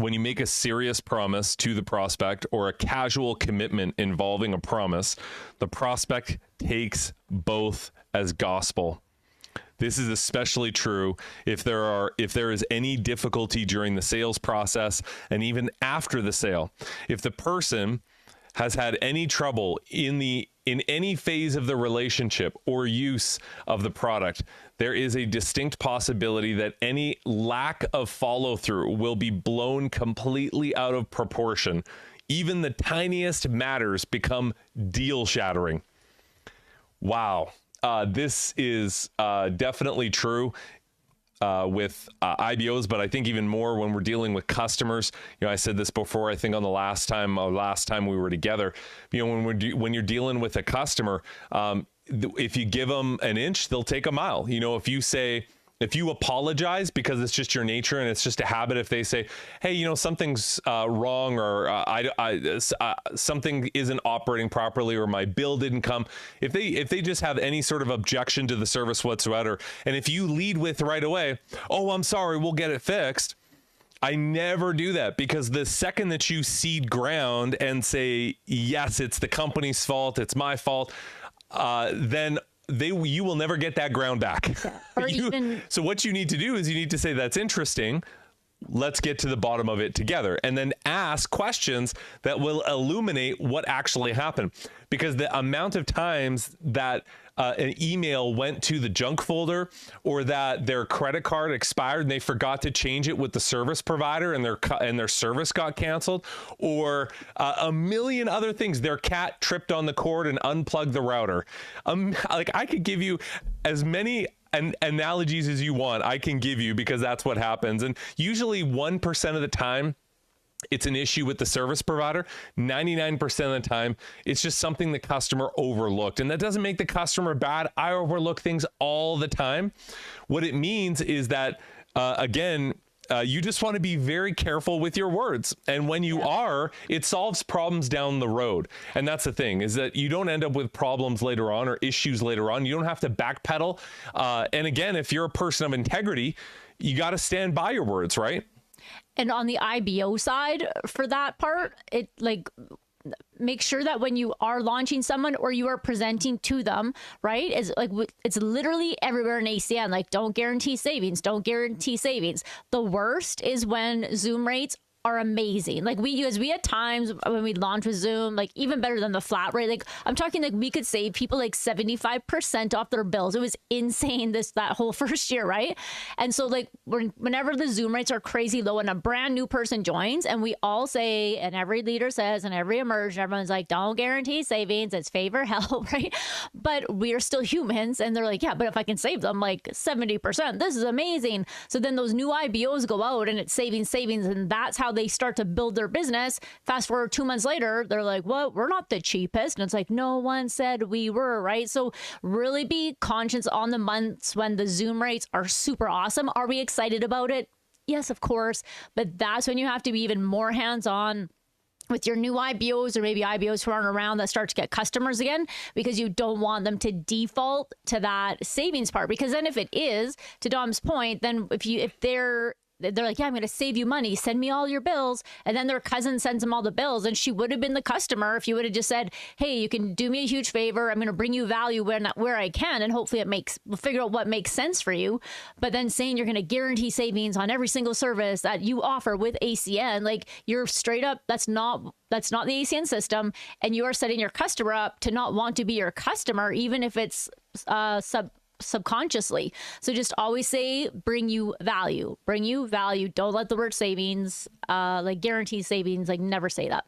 when you make a serious promise to the prospect or a casual commitment involving a promise, the prospect takes both as gospel. This is especially true if there is any difficulty during the sales process and even after the sale. If the person has had any trouble in any phase of the relationship or use of the product, there is a distinct possibility that any lack of follow-through will be blown completely out of proportion. Even the tiniest matters become deal-shattering. Wow. This is definitely true with IBOs, but I think even more when we're dealing with customers. You know, I said this before, I think on the last time we were together, you know, when you're dealing with a customer, if you give them an inch, they'll take a mile. You know, if you apologize because it's just your nature and it's just a habit, if they say, hey, you know, something's wrong, or something isn't operating properly, or my bill didn't come, if they just have any sort of objection to the service whatsoever, and if you lead with right away, oh, I'm sorry, we'll get it fixed. I never do that, because the second that you cede ground and say, yes, it's the company's fault, it's my fault, then you will never get that ground back. Yeah. So what you need to do is you need to say, that's interesting. Let's get to the bottom of it together, and then ask questions that will illuminate what actually happened. Because the amount of times that an email went to the junk folder, or that their credit card expired and they forgot to change it with the service provider and their service got canceled, or a million other things, their cat tripped on the cord and unplugged the router. Like, I could give you as many analogies as you want, I can give you, because that's what happens. And usually 1% of the time, it's an issue with the service provider. 99% of the time, it's just something the customer overlooked. And that doesn't make the customer bad. I overlook things all the time. What it means is that, you just want to be very careful with your words. And when you are, it solves problems down the road. And that's the thing, is that you don't end up with problems later on or issues later on. You don't have to backpedal. And again, if you're a person of integrity, you got to stand by your words, right? And on the IBO side, for that part, it make sure that when you are launching someone or you are presenting to them, right, is like, it's literally everywhere in ACN, like, don't guarantee savings, don't guarantee savings. The worst is when Zoom rates are amazing. Like, we had times when we launched with Zoom, like, even better than the flat rate. Like, I'm talking, like, we could save people like 75% off their bills. It was insane that whole first year, right? And so, like, whenever the Zoom rates are crazy low and a brand new person joins, and we all say, and every leader says, and every immersion, everyone's like, don't guarantee savings, it's favor help, right? But we are still humans, and they're like, yeah, but if I can save them like 70%, this is amazing. So then those new IBOs go out and it's savings, and that's how they start to build their business. Fast forward 2 months later, they're like, well, we're not the cheapest. And it's like, no one said we were, right? So really be conscious on the months when the Zoom rates are super awesome. Are we excited about it? Yes, of course. But that's when you have to be even more hands-on with your new IBOs, or maybe IBOs who aren't around that start to get customers again, because you don't want them to default to that savings part. Because then if it is, to Dom's point, then if they're like, yeah, I'm going to save you money, send me all your bills, and then their cousin sends them all the bills, and she would have been the customer if you would have just said, hey, you can do me a huge favor, I'm going to bring you value where I can, and hopefully we'll figure out what makes sense for you. But then saying you're going to guarantee savings on every single service that you offer with ACN, like, you're straight up, that's not the ACN system, and you are setting your customer up to not want to be your customer, even if it's subconsciously. So just always say, bring you value. Don't let the word savings, like guarantee savings, like, never say that.